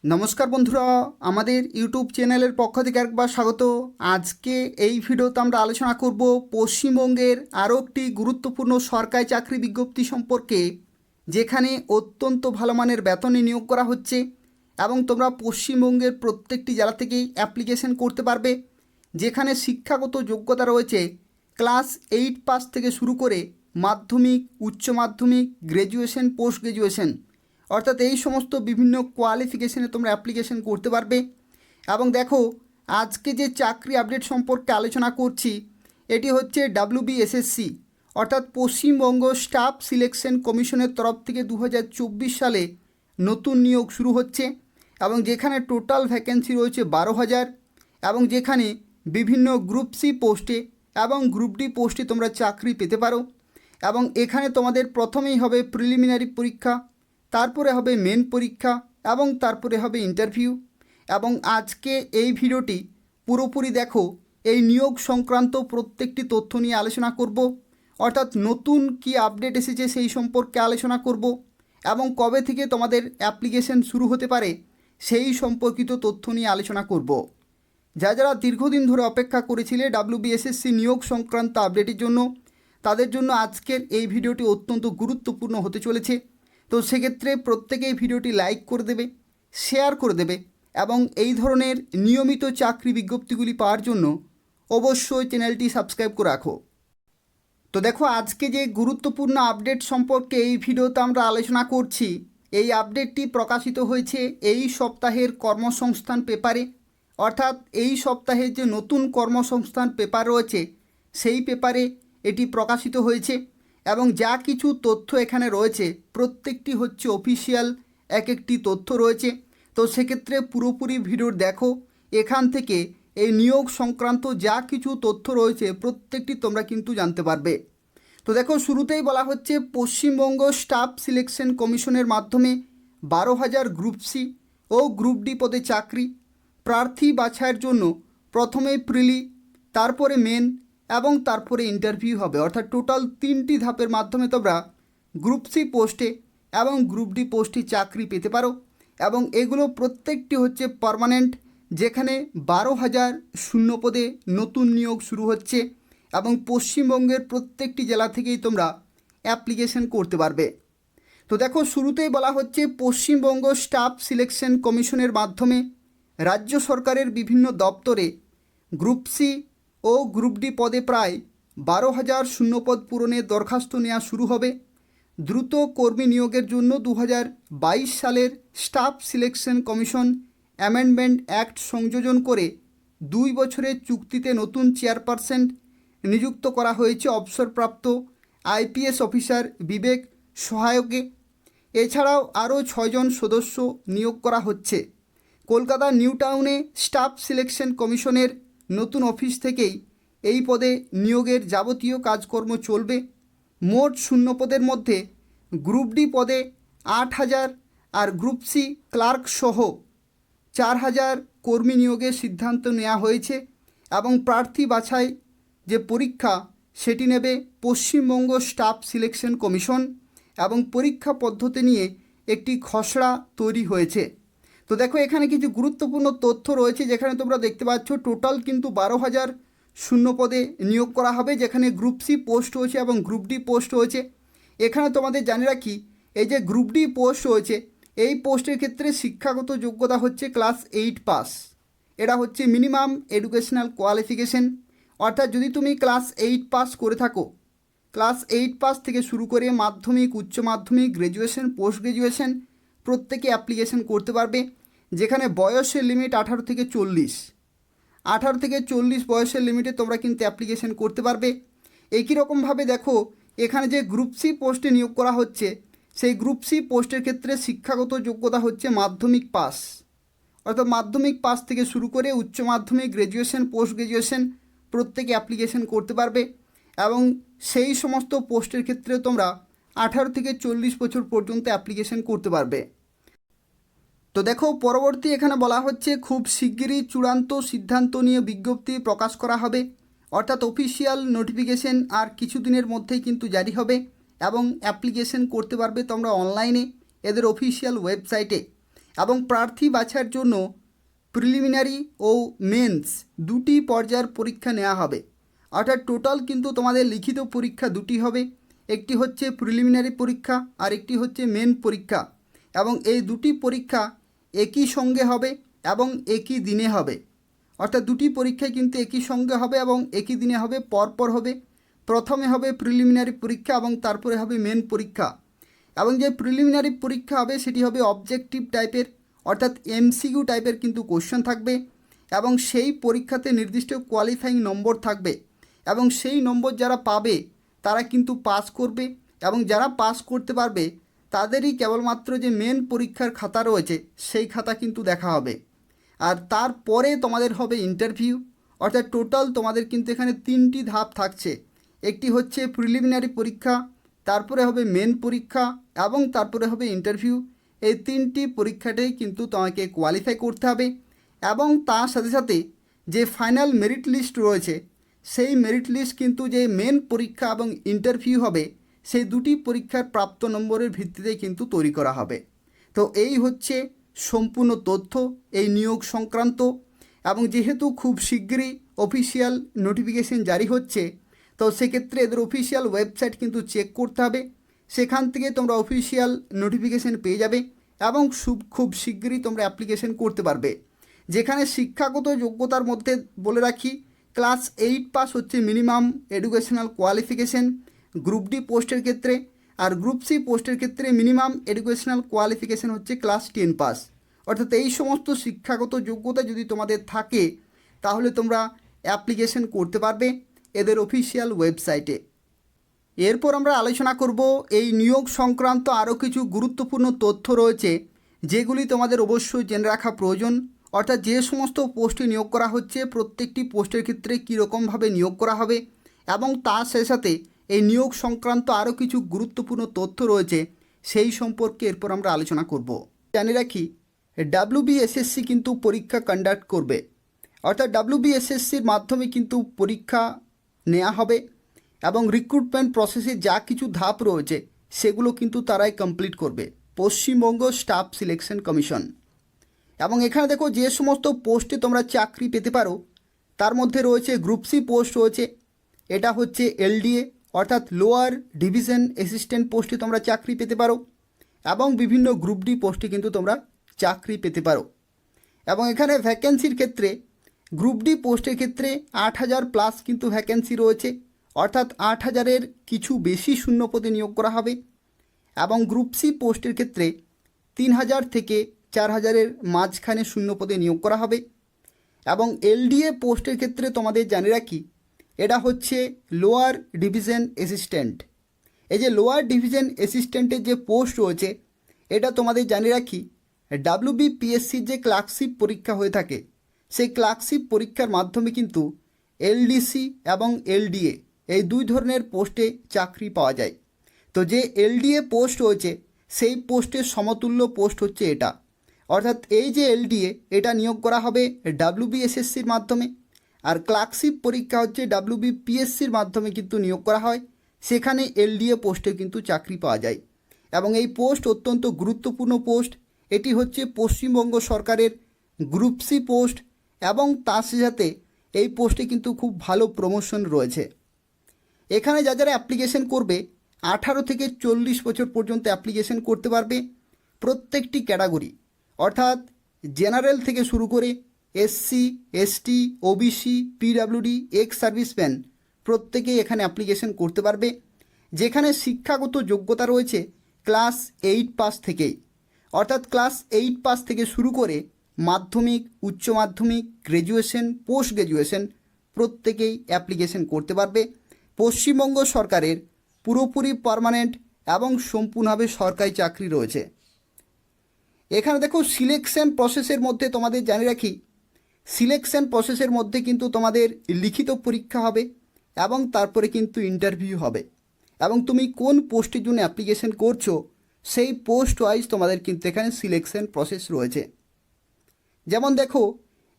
নমস্কার বন্ধুরা, আমাদের ইউটিউব চ্যানেলের পক্ষ থেকে একবার স্বাগত। আজকে এই ভিডিওতে আমরা আলোচনা করব পশ্চিমবঙ্গের আরও একটি গুরুত্বপূর্ণ সরকারি চাকরি বিজ্ঞপ্তি সম্পর্কে, যেখানে অত্যন্ত ভালো মানের বেতনে নিয়োগ করা হচ্ছে এবং তোমরা পশ্চিমবঙ্গের প্রত্যেকটি জেলা থেকেই অ্যাপ্লিকেশন করতে পারবে। যেখানে শিক্ষাগত যোগ্যতা রয়েছে ক্লাস 8 পাস থেকে শুরু করে মাধ্যমিক, উচ্চ মাধ্যমিক, গ্র্যাজুয়েশন, পোস্ট গ্র্যাজুয়েশন, অর্থাৎ এই সমস্ত বিভিন্ন কোয়ালিফিকেশনে তোমরা অ্যাপ্লিকেশন করতে পারবে। এবং দেখো, আজকে যে চাকরি আপডেট সম্পর্কে আলোচনা করছি এটি হচ্ছে WBSSC অর্থাৎ পশ্চিমবঙ্গ স্টাফ সিলেকশন কমিশনের তরফ থেকে 2024 সালে নতুন নিয়োগ শুরু হচ্ছে এবং যেখানে টোটাল ভ্যাকেন্সি রয়েছে 12,000 এবং যেখানে বিভিন্ন গ্রুপ সি পোস্টে এবং গ্রুপ ডি পোস্টে তোমরা চাকরি পেতে পারো। এবং এখানে তোমাদের প্রথমেই হবে প্রিলিমিনারি পরীক্ষা, তারপরে হবে মেন পরীক্ষা এবং তারপরে হবে ইন্টারভিউ। এবং আজকে এই ভিডিওটি পুরোপুরি দেখো, এই নিয়োগ সংক্রান্ত প্রত্যেকটি তথ্য নিয়ে আলোচনা করব, অর্থাৎ নতুন কি আপডেট এসেছে সেই সম্পর্কে আলোচনা করব এবং কবে থেকে তোমাদের অ্যাপ্লিকেশন শুরু হতে পারে সেই সম্পর্কিত তথ্য নিয়ে আলোচনা করব। যারা দীর্ঘদিন ধরে অপেক্ষা করেছিলে WBSSC নিয়োগ সংক্রান্ত আপডেটের জন্য, তাদের জন্য আজকের এই ভিডিওটি অত্যন্ত গুরুত্বপূর্ণ হতে চলেছে। তো সেক্ষেত্রে প্রত্যেকেই ভিডিওটি লাইক করে দেবে, শেয়ার করে দেবে এবং এই ধরনের নিয়মিত চাকরি বিজ্ঞপ্তিগুলি পাওয়ার জন্য অবশ্যই চ্যানেলটি সাবস্ক্রাইব করে রাখো। তো দেখো, আজকে যে গুরুত্বপূর্ণ আপডেট সম্পর্কে এই ভিডিওতে আমরা আলোচনা করছি, এই আপডেটটি প্রকাশিত হয়েছে এই সপ্তাহের কর্মসংস্থান পেপারে। অর্থাৎ এই সপ্তাহে যে নতুন কর্মসংস্থান পেপার রয়েছে সেই পেপারে এটি প্রকাশিত হয়েছে এবং যা কিছু তথ্য এখানে রয়েছে প্রত্যেকটি হচ্ছে অফিসিয়াল এক একটি তথ্য রয়েছে। তো সেক্ষেত্রে পুরোপুরি ভিডিও দেখো, এখান থেকে এই নিয়োগ সংক্রান্ত যা কিছু তথ্য রয়েছে প্রত্যেকটি তোমরা কিন্তু জানতে পারবে। তো দেখো, শুরুতেই বলা হচ্ছে পশ্চিমবঙ্গ স্টাফ সিলেকশন কমিশনের মাধ্যমে 12,000 গ্রুপ সি ও গ্রুপ ডি পদে চাকরি। প্রার্থী বাছাইয়ের জন্য প্রথমে প্রিলি, তারপরে মেন এবং তারপরে ইন্টারভিউ হবে। অর্থাৎ টোটাল 3টি ধাপের মাধ্যমে তোমরা গ্রুপ সি পোস্টে এবং গ্রুপ ডি পোস্টে চাকরি পেতে পারো এবং এগুলো প্রত্যেকটি হচ্ছে পার্মানেন্ট, যেখানে 12,000 শূন্য পদে নতুন নিয়োগ শুরু হচ্ছে এবং পশ্চিমবঙ্গের প্রত্যেকটি জেলা থেকেই তোমরা অ্যাপ্লিকেশন করতে পারবে। তো দেখো, শুরুতেই বলা হচ্ছে পশ্চিমবঙ্গ স্টাফ সিলেকশন কমিশনের মাধ্যমে রাজ্য সরকারের বিভিন্ন দপ্তরে গ্রুপ সি ও গ্রুপ ডি পদে প্রায় 12,000 শূন্যপদ পূরণের দরখাস্ত নেওয়া শুরু হবে। দ্রুত কর্মী নিয়োগের জন্য 2022 সালের staff selection commission amendment act সংযোজন করে 2 বছরের চুক্তিতে নতুন চেয়ারপারসন নিযুক্ত করা হয়েছে অবসরপ্রাপ্ত IPS অফিসার বিবেক সহায়কে। এছাড়াও আরও 6 জন সদস্য নিয়োগ করা হচ্ছে। কলকাতা নিউ টাউনে স্টাফ সিলেকশন কমিশনের নতুন অফিস থেকেই এই পদে নিয়োগের যাবতীয় কাজকর্ম চলবে। মোট শূন্য পদের মধ্যে গ্রুপ ডি পদে 8,000 আর গ্রুপ সি ক্লার্ক সহ 4,000 কর্মী নিয়োগের সিদ্ধান্ত নেওয়া হয়েছে এবং প্রার্থী বাছাই যে পরীক্ষা সেটি নেবে পশ্চিমবঙ্গ স্টাফ সিলেকশন কমিশন এবং পরীক্ষা পদ্ধতি নিয়ে একটি খসড়া তৈরি হয়েছে। তো দেখো, এখানে কিছু গুরুত্বপূর্ণ তথ্য রয়েছে, যেখানে তোমরা দেখতে পাচ্ছ টোটাল কিন্তু 12,000 শূন্য পদে নিয়োগ করা হবে, যেখানে গ্রুপ সি পোস্ট হয়েছে এবং গ্রুপ ডি পোস্ট হয়েছে। এখানে তোমাদের জানিয়ে রাখি, এই যে গ্রুপ ডি পোস্ট হয়েছে এই পোস্টের ক্ষেত্রে শিক্ষাগত যোগ্যতা হচ্ছে ক্লাস 8 পাস। এটা হচ্ছে মিনিমাম এডুকেশনাল কোয়ালিফিকেশন। অর্থাৎ যদি তুমি ক্লাস 8 পাস করে থাকো, ক্লাস 8 পাস থেকে শুরু করে মাধ্যমিক, উচ্চ মাধ্যমিক, গ্র্যাজুয়েশন, পোস্ট গ্র্যাজুয়েশন প্রত্যেকে অ্যাপ্লিকেশন করতে পারবে। যেখানে বয়সের লিমিট 18 থেকে 40, 18 থেকে 40 বয়সের লিমিটে তোমরা কিন্তু অ্যাপ্লিকেশন করতে পারবে। একই রকমভাবে দেখো, এখানে যে গ্রুপ সি পোস্টে নিয়োগ করা হচ্ছে সেই গ্রুপ সি পোস্টের ক্ষেত্রে শিক্ষাগত যোগ্যতা হচ্ছে মাধ্যমিক পাস। অর্থাৎ মাধ্যমিক পাস থেকে শুরু করে উচ্চ মাধ্যমিক, গ্র্যাজুয়েশন, পোস্ট গ্র্যাজুয়েশন প্রত্যেকে অ্যাপ্লিকেশন করতে পারবে এবং সেই সমস্ত পোস্টের ক্ষেত্রে তোমরা 18 থেকে 40 বছর পর্যন্ত অ্যাপ্লিকেশন করতে পারবে। তো দেখো, পরবর্তী এখানে বলা হচ্ছে খুব শিগগিরই চূড়ান্ত সিদ্ধান্ত নিয়ে বিজ্ঞপ্তি প্রকাশ করা হবে। অর্থাৎ অফিসিয়াল নোটিফিকেশন আর কিছুদিনের মধ্যেই কিন্তু জারি হবে এবং অ্যাপ্লিকেশন করতে পারবে তোমরা অনলাইনে এদের অফিসিয়াল ওয়েবসাইটে। এবং প্রার্থী বাছার জন্য প্রিলিমিনারি ও মেন্স দুটি পর্যায়ের পরীক্ষা নেওয়া হবে। অর্থাৎ টোটাল কিন্তু তোমাদের লিখিত পরীক্ষা দুটি হবে, একটি হচ্ছে প্রিলিমিনারি পরীক্ষা আর একটি হচ্ছে মেন পরীক্ষা। এবং এই দুটি পরীক্ষা একই সঙ্গে হবে এবং একই দিনে হবে। অর্থাৎ দুটি পরীক্ষাই কিন্তু একই সঙ্গে হবে এবং একই দিনে হবে, পরপর হবে। প্রথমে হবে প্রিলিমিনারি পরীক্ষা এবং তারপরে হবে মেন পরীক্ষা। এবং যে প্রিলিমিনারি পরীক্ষা হবে সেটি হবে অবজেক্টিভ টাইপের, অর্থাৎ এমসিকিউ টাইপের কিন্তু কোশ্চেন থাকবে এবং সেই পরীক্ষাতে নির্দিষ্ট কোয়ালিফাইং নম্বর থাকবে এবং সেই নম্বর যারা পাবে তারা কিন্তু পাস করবে এবং যারা পাস করতে পারবে তাদেরই কেবলমাত্র যে মেন পরীক্ষার খাতা রয়েছে সেই খাতা কিন্তু দেখা হবে। আর তারপরে তোমাদের হবে ইন্টারভিউ। অর্থাৎ টোটাল তোমাদের কিন্তু এখানে তিনটি ধাপ থাকছে, একটি হচ্ছে প্রিলিমিনারি পরীক্ষা, তারপরে হবে মেন পরীক্ষা এবং তারপরে হবে ইন্টারভিউ। এই তিনটি পরীক্ষাটাই কিন্তু তোমাকে কোয়ালিফাই করতে হবে এবং তার সাথে সাথে যে ফাইনাল মেরিট লিস্ট রয়েছে সেই মেরিট লিস্ট কিন্তু যে মেন পরীক্ষা এবং ইন্টারভিউ হবে সেই দুটি পরীক্ষার প্রাপ্ত নম্বরের ভিত্তিতে কিন্তু তৈরি করা হবে। তো এই হচ্ছে সম্পূর্ণ তথ্য এই নিয়োগ সংক্রান্ত। এবং যেহেতু খুব শীঘ্রই অফিসিয়াল নোটিফিকেশন জারি হচ্ছে, তো সেক্ষেত্রে এদের অফিসিয়াল ওয়েবসাইট কিন্তু চেক করতে হবে, সেখান থেকে তোমরা অফিসিয়াল নোটিফিকেশন পেয়ে যাবে এবং খুব শীঘ্রই তোমরা অ্যাপ্লিকেশন করতে পারবে। যেখানে শিক্ষাগত যোগ্যতার মধ্যে বলে রাখি, ক্লাস 8 পাস হচ্ছে minimum educational qualification group D পোস্টের ক্ষেত্রে, আর গ্রুপ সি পোস্টের ক্ষেত্রে মিনিমাম এডুকেশনাল কোয়ালিফিকেশন হচ্ছে ক্লাস 10 পাস। অর্থাৎ এই সমস্ত শিক্ষাগত যোগ্যতা যদি তোমাদের থাকে তাহলে তোমরা অ্যাপ্লিকেশন করতে পারবে এদের অফিসিয়াল ওয়েবসাইটে। এরপর আমরা আলোচনা করব এই নিয়োগ সংক্রান্ত আরও কিছু গুরুত্বপূর্ণ তথ্য রয়েছে যেগুলি তোমাদের অবশ্যই জেনে রাখা প্রয়োজন। অর্থাৎ যে সমস্ত পোস্টে নিয়োগ করা হচ্ছে প্রত্যেকটি পোস্টের ক্ষেত্রে কীরকমভাবে নিয়োগ করা হবে এবং তার সাথে সাথে এই নিয়োগ সংক্রান্ত আরও কিছু গুরুত্বপূর্ণ তথ্য রয়েছে সেই সম্পর্কে এরপর আমরা আলোচনা করব। জানি রাখি ডাব্লিউবিএসএসসি কিন্তু পরীক্ষা কন্ডাক্ট করবে, অর্থাৎ ডাব্লিউবিএসএসসির মাধ্যমে কিন্তু পরীক্ষা নেওয়া হবে এবং রিক্রুটমেন্ট প্রসেসে যা কিছু ধাপ রয়েছে সেগুলো কিন্তু তারাই কমপ্লিট করবে, পশ্চিমবঙ্গ স্টাফ সিলেকশন কমিশন। এবং এখানে দেখো যে সমস্ত পোস্টে তোমরা চাকরি পেতে পারো তার মধ্যে রয়েছে গ্রুপ সি পোস্ট রয়েছে, এটা হচ্ছে এলডিএ অর্থাৎ লোয়ার ডিভিশন অ্যাসিস্ট্যান্ট পোস্টে তোমরা চাকরি পেতে পারো এবং বিভিন্ন গ্রুপ ডি পোস্টে কিন্তু তোমরা চাকরি পেতে পারো। এবং এখানে ভ্যাকেন্সির ক্ষেত্রে গ্রুপ ডি পোস্টের ক্ষেত্রে 8,000 প্লাস কিন্তু ভ্যাকেন্সি রয়েছে, অর্থাৎ 8,000-এর কিছু বেশি শূন্য পদে নিয়োগ করা হবে। এবং গ্রুপ সি পোস্টের ক্ষেত্রে 3,000 থেকে 4,000-এর মাঝখানে শূন্য পদে নিয়োগ করা হবে। এবং এলডিএ পোস্টের ক্ষেত্রে তোমাদের জানে রাখি এটা হচ্ছে লোয়ার ডিভিশন অ্যাসিস্ট্যান্ট। এই যে লোয়ার ডিভিশন অ্যাসিস্ট্যান্টের যে পোস্ট রয়েছে এটা তোমাদের জানে রাখি ডাব্লিউবিপিএসসির যে ক্লার্কশিপ পরীক্ষা হয়ে থাকে সেই ক্লার্কশিপ পরীক্ষার মাধ্যমে কিন্তু এলডিসি এবং এলডিএ এই দুই ধরনের পোস্টে চাকরি পাওয়া যায়। তো যে এলডিএ পোস্ট রয়েছে সেই পোস্টের সমতুল্য পোস্ট হচ্ছে এটা, অর্থাৎ এই যে এলডিএ এটা নিয়োগ করা হবে ডাব্লিউবিএসএসসির মাধ্যমে, আর ক্লার্কশিপ পরীক্ষা হচ্ছে ডাব্লিউবিপিএসসির মাধ্যমে কিন্তু নিয়োগ করা হয়, সেখানে এলডিএ পোস্টে কিন্তু চাকরি পাওয়া যায়। এবং এই পোস্ট অত্যন্ত গুরুত্বপূর্ণ পোস্ট, এটি হচ্ছে পশ্চিমবঙ্গ সরকারের গ্রুপ সি পোস্ট এবং তার সাথে এই পোস্টে কিন্তু খুব ভালো প্রমোশন রয়েছে। এখানে যারা অ্যাপ্লিকেশন করবে 18 থেকে 40 বছর পর্যন্ত অ্যাপ্লিকেশন করতে পারবে প্রত্যেকটি ক্যাটাগরি, অর্থাৎ জেনারেল থেকে শুরু করে SC, ST, OBC, PWD, ex serviceman প্রত্যেকেই এখানে অ্যাপ্লিকেশন করতে পারবে। যেখানে শিক্ষাগত যোগ্যতা রয়েছে ক্লাস 8 পাস থেকেই, অর্থাৎ ক্লাস 8 পাস থেকে শুরু করে মাধ্যমিক, উচ্চ মাধ্যমিক, গ্র্যাজুয়েশন, পোস্ট গ্র্যাজুয়েশন প্রত্যেকেই অ্যাপ্লিকেশন করতে পারবে। পশ্চিমবঙ্গ সরকারের পুরোপুরি পার্মানেন্ট এবং সম্পূর্ণভাবে সরকারি চাকরি রয়েছে। এখানে দেখো সিলেকশন প্রসেসের মধ্যে তোমাদের জানিয়ে রাখি সিলেকশন প্রসেসের মধ্যে কিন্তু তোমাদের লিখিত পরীক্ষা হবে এবং তারপরে কিন্তু ইন্টারভিউ হবে এবং তুমি কোন পোস্টের জন্য অ্যাপ্লিকেশন করছো সেই পোস্ট ওয়াইজ তোমাদের কিন্তু এখানে সিলেকশন প্রসেস রয়েছে। যেমন দেখো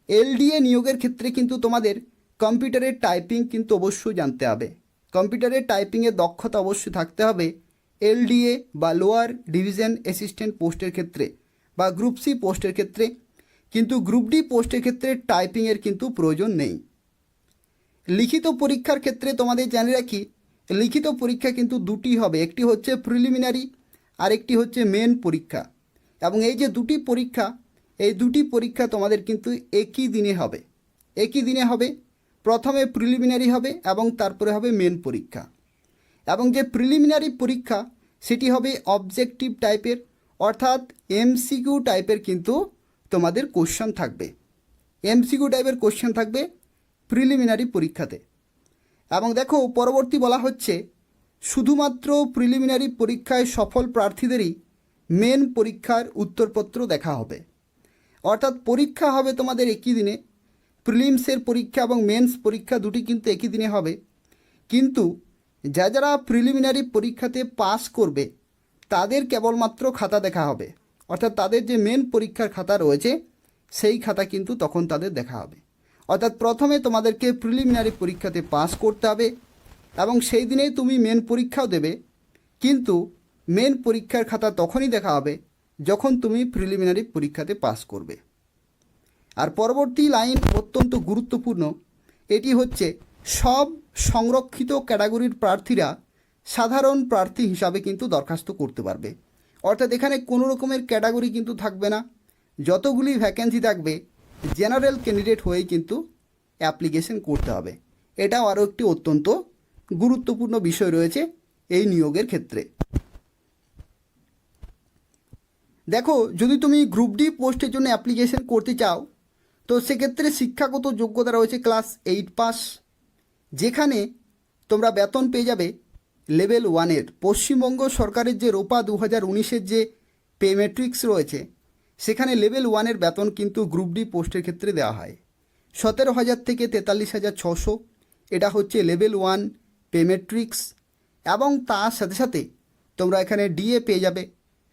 এলডিএ নিয়োগের ক্ষেত্রে কিন্তু তোমাদের কম্পিউটারের টাইপিং কিন্তু অবশ্যই জানতে হবে, কম্পিউটারের টাইপিংয়ের দক্ষতা অবশ্যই থাকতে হবে এলডিএ বা লোয়ার ডিভিশন অ্যাসিস্ট্যান্ট পোস্টের ক্ষেত্রে। বা গ্রুপ সি পোস্টের ক্ষেত্রে, কিন্তু গ্রুপ ডি পোস্টের ক্ষেত্রে টাইপিংয়ের কিন্তু প্রয়োজন নেই। লিখিত পরীক্ষার ক্ষেত্রে তোমাদের জানিয়ে রাখি, লিখিত পরীক্ষা কিন্তু দুটি হবে, একটি হচ্ছে প্রিলিমিনারি আর একটি হচ্ছে মেন পরীক্ষা। এবং এই যে দুটি পরীক্ষা, এই দুটি পরীক্ষা তোমাদের কিন্তু একই দিনে হবে, একই দিনে হবে। প্রথমে প্রিলিমিনারি হবে এবং তারপরে হবে মেন পরীক্ষা। এবং যে প্রিলিমিনারি পরীক্ষা সেটি হবে অবজেক্টিভ টাইপের, অর্থাৎ এমসিকিউ টাইপের কিন্তু তোমাদের কোশ্চেন থাকবে, এমসিকিউ টাইপের কোশ্চেন থাকবে প্রিলিমিনারি পরীক্ষাতে। এবং দেখো পরবর্তী বলা হচ্ছে শুধুমাত্র প্রিলিমিনারি পরীক্ষায় সফল প্রার্থীদেরই মেন পরীক্ষার উত্তরপত্র দেখা হবে। অর্থাৎ পরীক্ষা হবে তোমাদের একই দিনে, প্রিলিমসের পরীক্ষা এবং মেন্স পরীক্ষা দুটি কিন্তু একই দিনে হবে। কিন্তু যারা প্রিলিমিনারি পরীক্ষাতে পাস করবে তাদের কেবলমাত্র খাতা দেখা হবে, অর্থাৎ তাদের যে মেন পরীক্ষার খাতা রয়েছে সেই খাতা কিন্তু তখন তাদের দেখা হবে। অর্থাৎ প্রথমে তোমাদেরকে প্রিলিমিনারি পরীক্ষাতে পাস করতে হবে এবং সেই দিনেই তুমি মেন পরীক্ষাও দেবে, কিন্তু মেন পরীক্ষার খাতা তখনই দেখা হবে যখন তুমি প্রিলিমিনারি পরীক্ষাতে পাস করবে। আর পরবর্তী লাইন অত্যন্ত গুরুত্বপূর্ণ, এটি হচ্ছে সব সংরক্ষিত ক্যাটাগরির প্রার্থীরা সাধারণ প্রার্থী হিসাবে কিন্তু দরখাস্ত করতে পারবে। অর্থাৎ এখানে কোনো রকমের ক্যাটাগরি কিন্তু থাকবে না, যতগুলি ভ্যাকেন্সি থাকবে জেনারেল ক্যান্ডিডেট হয়েই কিন্তু অ্যাপ্লিকেশন করতে হবে। এটাও আরও একটি অত্যন্ত গুরুত্বপূর্ণ বিষয় রয়েছে এই নিয়োগের ক্ষেত্রে। দেখো যদি তুমি গ্রুপ ডি পোস্টের জন্য অ্যাপ্লিকেশন করতে চাও তো সেক্ষেত্রে শিক্ষাগত যোগ্যতা রয়েছে ক্লাস 8 পাস, যেখানে তোমরা বেতন পেয়ে যাবে লেভেল 1-এর। পশ্চিমবঙ্গ সরকারের যে রোপা 2019-এর যে পে ম্যাট্রিক্স রয়েছে সেখানে লেভেল 1-এর বেতন কিন্তু গ্রুপ ডি পোস্টের ক্ষেত্রে দেওয়া হয় 17,000 থেকে 43,600। এটা হচ্ছে লেভেল 1 পে ম্যাট্রিক্স। এবং তার সাথে সাথে তোমরা এখানে ডিএ পেয়ে যাবে,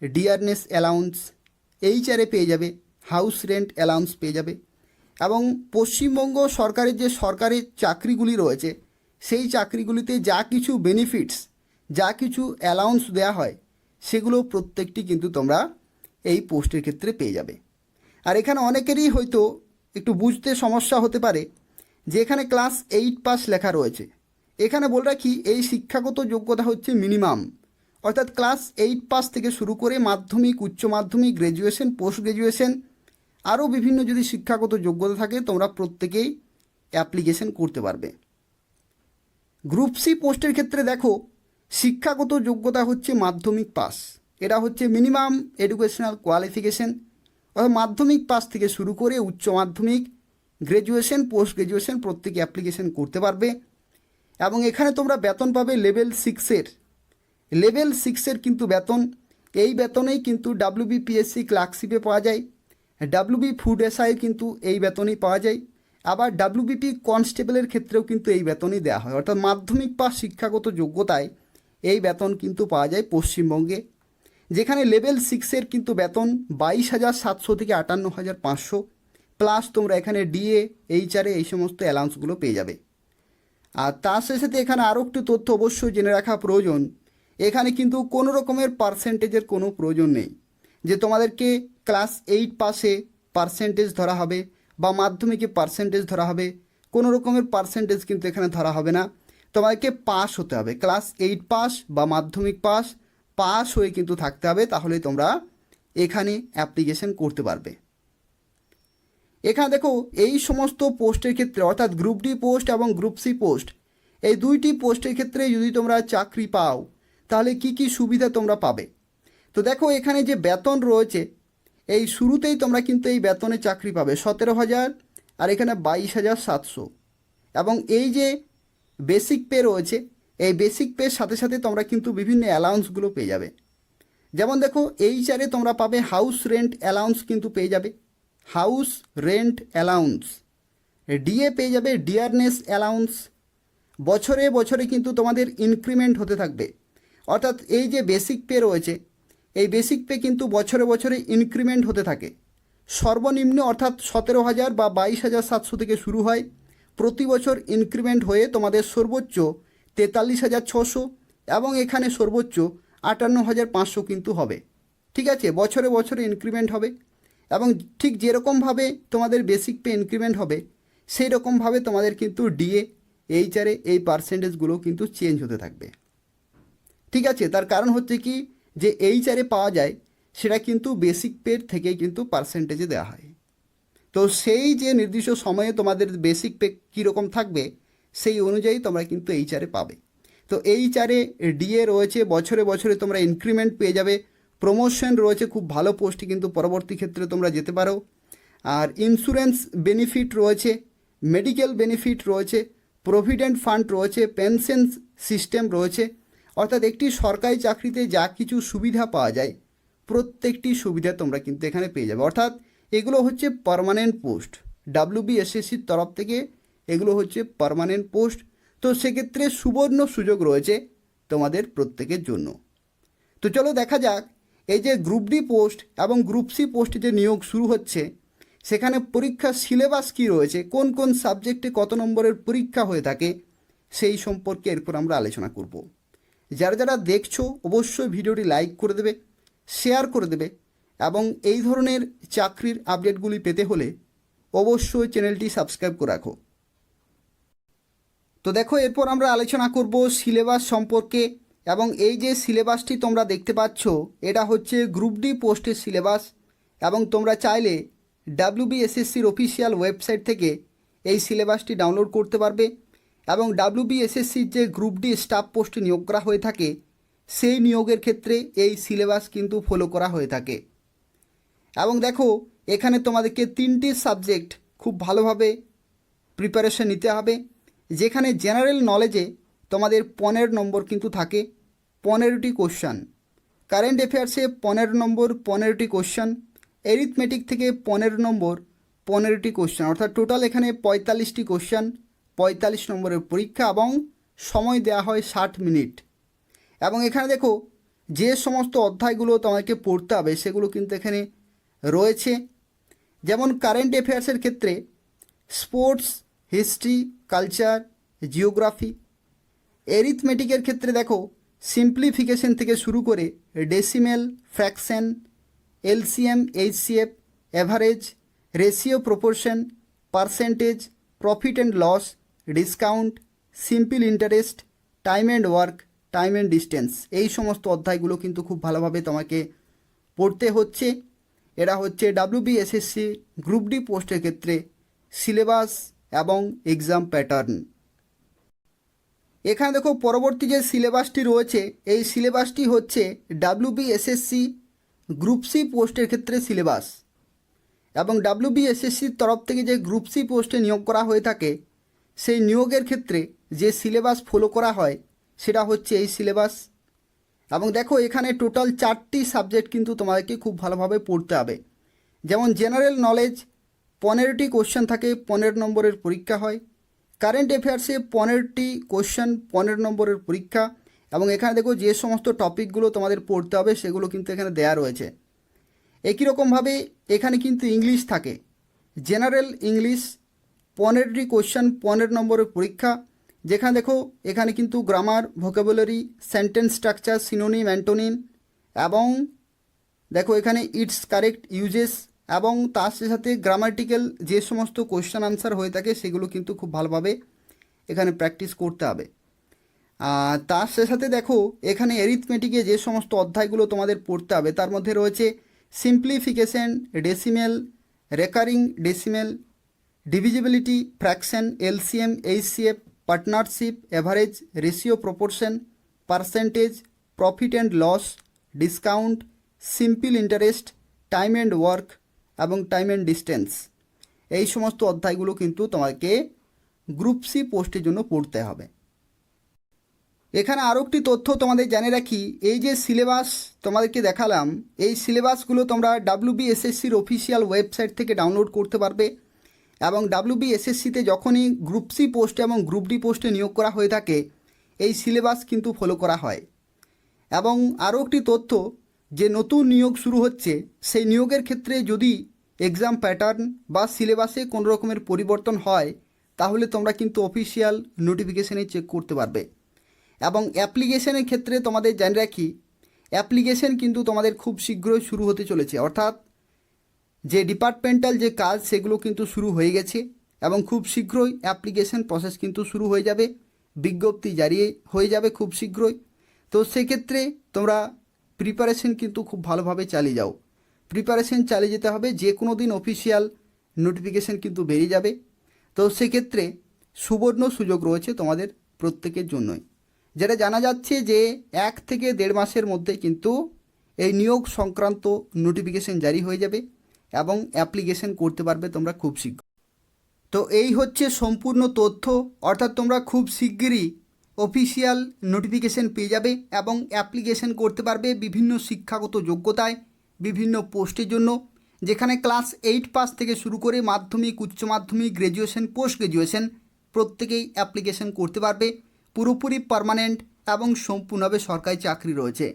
ডিয়ারনেস অ্যালাউন্স, এইচআরএ পেয়ে যাবে, হাউস রেন্ট অ্যালাউন্স পেয়ে যাবে। এবং পশ্চিমবঙ্গ সরকারের যে সরকারি চাকরিগুলি রয়েছে সেই চাকরিগুলিতে যা কিছু বেনিফিটস, যা কিছু অ্যালাউন্স দেওয়া হয় সেগুলো প্রত্যেকটি কিন্তু তোমরা এই পোস্টের ক্ষেত্রে পেয়ে যাবে। আর এখানে অনেকেরই হয়তো একটু বুঝতে সমস্যা হতে পারে যে এখানে ক্লাস 8 পাস লেখা রয়েছে। এখানে বলে রাখি এই শিক্ষাগত যোগ্যতা হচ্ছে মিনিমাম, অর্থাৎ ক্লাস 8 পাস থেকে শুরু করে মাধ্যমিক, উচ্চ মাধ্যমিক, গ্র্যাজুয়েশন, পোস্ট গ্র্যাজুয়েশন আরও বিভিন্ন যদি শিক্ষাগত যোগ্যতা থাকে তোমরা প্রত্যেকেই অ্যাপ্লিকেশন করতে পারবে। গ্রুপ সি পোস্টের ক্ষেত্রে দেখো শিক্ষাগত যোগ্যতা হচ্ছে মাধ্যমিক পাস, এটা হচ্ছে মিনিমাম এডুকেশনাল কোয়ালিফিকেশন। অর্থাৎ মাধ্যমিক পাস থেকে শুরু করে উচ্চ মাধ্যমিক, গ্র্যাজুয়েশন, পোস্ট গ্র্যাজুয়েশন প্রত্যেকে অ্যাপ্লিকেশন করতে পারবে। এবং এখানে তোমরা বেতন পাবে লেভেল 6-এর কিন্তু বেতন, এই বেতনেই কিন্তু WBPSC ক্লার্কশিপে পাওয়া যায়, WB ফুড এসআই কিন্তু এই বেতনই পাওয়া যায়। আবার WBP কনস্টেবলের ক্ষেত্রেও কিন্তু এই বেতনই দেওয়া হয়। অর্থাৎ মাধ্যমিক পাস শিক্ষাগত যোগ্যতায় এই বেতন কিন্তু পাওয়া যায় পশ্চিমবঙ্গে, যেখানে লেভেল 6-এর কিন্তু বেতন 22,700 থেকে 58,500, প্লাস তোমরা এখানে ডিএ, এইচআরএ এই সমস্ত অ্যালাউন্সগুলো পেয়ে যাবে। আর তার সাথে এখানে আরও একটু তথ্য অবশ্যই জেনে রাখা প্রয়োজন, এখানে কিন্তু কোনো রকমের পার্সেন্টেজের কোনো প্রয়োজন নেই যে তোমাদেরকে ক্লাস 8 পাসে পার্সেন্টেজ ধরা হবে বা মাধ্যমিকে পার্সেন্টেজ ধরা হবে। কোনো রকমের পার্সেন্টেজ কিন্তু এখানে ধরা হবে না, তোমাদেরকে পাস হতে হবে, ক্লাস 8 পাস বা মাধ্যমিক পাস হয়ে কিন্তু থাকতে হবে, তাহলে তোমরা এখানে অ্যাপ্লিকেশন করতে পারবে। এখানে দেখো এই সমস্ত পোস্টের ক্ষেত্রে অর্থাৎ গ্রুপ ডি পোস্ট এবং গ্রুপ সি পোস্ট, এই দুইটি পোস্টের ক্ষেত্রে যদি তোমরা চাকরি পাও তাহলে কি কি সুবিধা তোমরা পাবে। তো দেখো এখানে যে বেতন রয়েছে এই শুরুতেই তোমরা কিন্তু এই বেতনে চাকরি পাবে 17,000 আর এখানে 22,700। এবং এই যে বেসিক পে রয়েছে এই বেসিক পের সাথে সাথে তোমরা কিন্তু বিভিন্ন অ্যালাউন্সগুলো পেয়ে যাবে। যেমন দেখো এইচআরএ তোমরা পাবে হাউস রেন্ট অ্যালাউন্স কিন্তু পেয়ে যাবে, হাউস রেন্ট অ্যালাউন্স। ডিএ পেয়ে যাবে ডিয়ারনেস অ্যালাউন্স। বছরে বছরে কিন্তু তোমাদের ইনক্রিমেন্ট হতে থাকবে, অর্থাৎ এই যে বেসিক পে রয়েছে এই বেসিক পে কিন্তু বছরে বছরে ইনক্রিমেন্ট হতে থাকে। সর্বনিম্ন অর্থাৎ 17,000 বা 22,700 থেকে শুরু হয়, প্রতি বছর ইনক্রিমেন্ট হয়ে তোমাদের সর্বোচ্চ 43,600 এবং এখানে সর্বোচ্চ 58,500 কিন্তু হবে। ঠিক আছে, বছরে বছরে ইনক্রিমেন্ট হবে এবং ঠিক যেরকমভাবে তোমাদের বেসিক পে ইনক্রিমেন্ট হবে সেই রকমভাবে তোমাদের কিন্তু ডিএ এইচআরে এই পার্সেন্টেজগুলো কিন্তু চেঞ্জ হতে থাকবে। ঠিক আছে, তার কারণ হচ্ছে কি যে এইচআরে পাওয়া যায় সেটা কিন্তু বেসিক পের থেকেই কিন্তু পার্সেন্টেজে দেওয়া হয়। তো সেই যে নির্দিষ্ট সময়ে তোমাদের বেসিক পে কীরকম থাকবে সেই অনুযায়ী তোমরা কিন্তু এইচআরে পাবে। তো এইচআরে ডিএ রয়েছে, বছরে বছরে তোমরা ইনক্রিমেন্ট পেয়ে যাবে, প্রমোশন রয়েছে, খুব ভালো পোস্টে কিন্তু পরবর্তী ক্ষেত্রে তোমরা যেতে পারো। আর ইন্স্যুরেন্স বেনিফিট রয়েছে, মেডিকেল বেনিফিট রয়েছে, প্রভিডেন্ট ফান্ড রয়েছে, পেনশন সিস্টেম রয়েছে। অর্থাৎ একটি সরকারি চাকরিতে যা কিছু সুবিধা পাওয়া যায় প্রত্যেকটি সুবিধা তোমরা কিন্তু এখানে পেয়ে যাবে। অর্থাৎ এগুলো হচ্ছে পার্মানেন্ট পোস্ট, ডাব্লিউবিএসএসসির তরফ থেকে এগুলো হচ্ছে পার্মানেন্ট পোস্ট। তো সেক্ষেত্রে সুবর্ণ সুযোগ রয়েছে তোমাদের প্রত্যেকের জন্য। তো চলো দেখা যাক এই যে গ্রুপ ডি পোস্ট এবং গ্রুপ সি পোস্টে যে নিয়োগ শুরু হচ্ছে সেখানে পরীক্ষার সিলেবাস কী রয়েছে, কোন কোন সাবজেক্টে কত নম্বরের পরীক্ষা হয়ে থাকে সেই সম্পর্কে এরপর আমরা আলোচনা করব। যারা যারা দেখছো অবশ্যই ভিডিওটি লাইক করে দেবে, শেয়ার করে দেবে এবং এই ধরনের চাকরির আপডেটগুলি পেতে হলে অবশ্যই চ্যানেলটি সাবস্ক্রাইব করে রাখো। তো দেখো এরপর আমরা আলোচনা করব সিলেবাস সম্পর্কে এবং এই যে সিলেবাসটি তোমরা দেখতে পাচ্ছ এটা হচ্ছে গ্রুপ ডি পোস্টের সিলেবাস এবং তোমরা চাইলে ডাব্লিউবিএসএসসির অফিসিয়াল ওয়েবসাইট থেকে এই সিলেবাসটি ডাউনলোড করতে পারবে এবং ডাব্লিউবিএসএসসির যে গ্রুপ ডি স্টাফ পোস্টে নিয়োগ করা হয়ে থাকে সেই নিয়োগের ক্ষেত্রে এই সিলেবাস কিন্তু ফলো করা হয়ে থাকে। এবং দেখো এখানে তোমাদেরকে 3টি সাবজেক্ট খুব ভালোভাবে প্রিপারেশন নিতে হবে, যেখানে জেনারেল নলেজে তোমাদের 15 নম্বর কিন্তু থাকে, 15টি কোশ্চান, কারেন্ট অ্যাফেয়ার্সে 15 নম্বর 15টি কোশ্চান, এরিথমেটিক থেকে 15 নম্বর 15টি কোশ্চান, অর্থাৎ টোটাল এখানে 45টি কোশ্চান, 45 নম্বরের পরীক্ষা এবং সময় দেওয়া হয় 60 মিনিট। এবং এখানে দেখো যে সমস্ত অধ্যায়গুলো তোমাকে পড়তে হবে সেগুলো কিন্তু এখানে রয়েছে। যেমন কারেন্ট অ্যাফেয়ার্সের ক্ষেত্রে স্পোর্টস, হিস্ট্রি, কালচার, জিওগ্রাফি। এরিথমেটিকের ক্ষেত্রে দেখো সিম্পলিফিকেশন থেকে শুরু করে decimal, fraction, LCM, HCF, average, ratio, proportion, percentage, profit and loss, discount, simple interest, time and work, time and distance, এই সমস্ত অধ্যায়গুলো কিন্তু খুব ভালোভাবে তোমাকে পড়তে হচ্ছে। এরা হচ্ছে ডাব্লিউবিএসএসসি গ্রুপ ডি পোস্টের ক্ষেত্রে সিলেবাস এবং এক্সাম প্যাটার্ন। এখানে দেখো পরবর্তী যে সিলেবাসটি রয়েছে এই সিলেবাসটি হচ্ছে ডাব্লিউবিএসএসসি গ্রুপ সি পোস্টের ক্ষেত্রে সিলেবাস এবং ডাব্লিউবিএসএসসির তরফ থেকে যে গ্রুপ সি পোস্টে নিয়োগ করা হয়ে থাকে সেই নিয়োগের ক্ষেত্রে যে সিলেবাস ফলো করা হয় সেটা হচ্ছে এই সিলেবাস। এবং দেখো এখানে টোটাল 4টি সাবজেক্ট কিন্তু তোমাদেরকে খুব ভালোভাবে পড়তে হবে। যেমন জেনারেল নলেজ 15টি কোশ্চেন থাকে, 15 নম্বরের পরীক্ষা হয়। কারেন্ট অ্যাফেয়ার্সে 15টি কোশ্চেন, 15 নম্বরের পরীক্ষা। এবং এখানে দেখো যে সমস্ত টপিকগুলো তোমাদের পড়তে হবে সেগুলো কিন্তু এখানে দেয়া রয়েছে। একই রকমভাবে এখানে কিন্তু ইংলিশ থাকে, জেনারেল ইংলিশ 15টি কোশ্চেন, 15 নম্বরের পরীক্ষা। যেখানে দেখো এখানে কিন্তু grammar, vocabulary, sentence structure, synonym, antonym এবং দেখো এখানে ইটস কারেক্ট ইউজেস এবং তার সাথে গ্রামাটিক্যাল যে সমস্ত কোশ্চেন আনসার হয়ে থাকে সেগুলো কিন্তু খুব ভালোভাবে এখানে প্র্যাকটিস করতে হবে। তার সাথে দেখো এখানে এরিথমেটিকে যে সমস্ত অধ্যায়গুলো তোমাদের পড়তে হবে তার মধ্যে রয়েছে simplification, decimal, recurring decimal, divisibility, fraction, LCM, HCF, partnership, average, ratio, proportion, percentage, profit and loss, discount, simple interest, time and work এবং টাইম অ্যান্ড ডিস্টেন্স, এই সমস্ত অধ্যায়গুলো কিন্তু তোমাকে গ্রুপ সি পোস্টের জন্য পড়তে হবে। এখানে আরও একটি তথ্য তোমাদের জানিয়ে রাখি, এই যে সিলেবাস তোমাদেরকে দেখালাম এই সিলেবাসগুলো তোমরা ডাব্লিউবিএসএসসির অফিসিয়াল ওয়েবসাইট থেকে ডাউনলোড করতে পারবে এবং ডাব্লিউবিএসএসসিতে যখনই গ্রুপ সি পোস্টে এবং গ্রুপ ডি পোস্টে নিয়োগ করা হয়ে থাকে এই সিলেবাস কিন্তু ফলো করা হয়। এবং আরও একটি তথ্য, যে নতুন নিয়োগ শুরু হচ্ছে সেই নিয়োগের ক্ষেত্রে যদি এক্সাম প্যাটার্ন বা সিলেবাসে কোনো রকমের পরিবর্তন হয় তাহলে তোমরা কিন্তু অফিসিয়াল নোটিফিকেশানে চেক করতে পারবে। এবং অ্যাপ্লিকেশনের ক্ষেত্রে তোমাদের জানিয়ে রাখি অ্যাপ্লিকেশন কিন্তু তোমাদের খুব শীঘ্রই শুরু হতে চলেছে, অর্থাৎ যে ডিপার্টমেন্টাল যে কাজ সেগুলো কিন্তু শুরু হয়ে গেছে এবং খুব শীঘ্রই অ্যাপ্লিকেশন প্রসেস কিন্তু শুরু হয়ে যাবে, বিজ্ঞপ্তি জারি হয়ে যাবে খুব শীঘ্রই। তো সেক্ষেত্রে তোমরা প্রিপারেশন কিন্তু খুব ভালোভাবে চালিয়ে যাও, প্রিপারেশন চালিয়ে যেতে হবে, যে কোনো দিন অফিসিয়াল নোটিফিকেশান কিন্তু বেরিয়ে যাবে। তো সেক্ষেত্রে সুবর্ণ সুযোগ রয়েছে তোমাদের প্রত্যেকের জন্যই। যেটা জানা যাচ্ছে যে 1 থেকে 1.5 মাসের মধ্যে কিন্তু এই নিয়োগ সংক্রান্ত নোটিফিকেশান জারি হয়ে যাবে এবং অ্যাপ্লিকেশন করতে পারবে তোমরা খুব শীঘ্র। তো এই হচ্ছে সম্পূর্ণ তথ্য, অর্থাৎ তোমরা খুব শিগগিরই অফিসিয়াল নোটিফিকেশান পেয়ে যাবে এবং অ্যাপ্লিকেশন করতে পারবে বিভিন্ন শিক্ষাগত যোগ্যতায় বিভিন্ন পোস্টের জন্য, যেখানে ক্লাস 8 পাস থেকে শুরু করে মাধ্যমিক, উচ্চ মাধ্যমিক, গ্র্যাজুয়েশন, পোস্ট গ্র্যাজুয়েশন প্রত্যেকেই অ্যাপ্লিকেশন করতে পারবে। পুরোপুরি পার্মানেন্ট এবং সম্পূর্ণভাবে সরকারি চাকরি রয়েছে।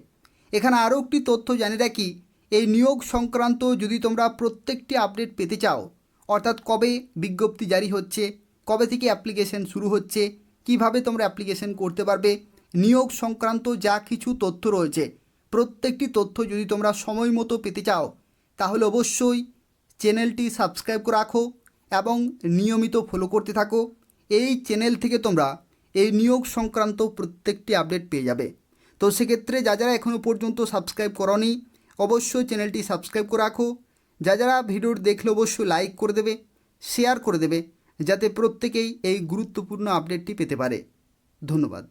এখানে আরও একটি তথ্য জানিয়ে রাখি, এই নিয়োগ সংক্রান্ত যদি তোমরা প্রত্যেকটি আপডেট পেতে চাও, অর্থাৎ কবে বিজ্ঞপ্তি জারি হচ্ছে, কবে থেকে অ্যাপ্লিকেশন শুরু হচ্ছে, কিভাবে তোমরা অ্যাপ্লিকেশন করতে পারবে, নিয়োগ সংক্রান্ত যা কিছু তথ্য রয়েছে প্রত্যেকটি তথ্য যদি তোমরা সময় মতো পেতে চাও, তাহলে অবশ্যই চ্যানেলটি সাবস্ক্রাইব করে রাখো এবং নিয়মিত ফলো করতে থাকো। এই চ্যানেল থেকে তোমরা এই নিয়োগ সংক্রান্ত প্রত্যেকটি আপডেট পেয়ে যাবে। তো সেক্ষেত্রে যারা এখনও পর্যন্ত সাবস্ক্রাইব করনি অবশ্যই চ্যানেলটি সাবস্ক্রাইব করে রাখো। যারা ভিডিওটি দেখলে অবশ্যই লাইক করে দেবে, শেয়ার করে দেবে, যাতে প্রত্যেকেই এই গুরুত্বপূর্ণ আপডেটটি পেতে পারে। ধন্যবাদ।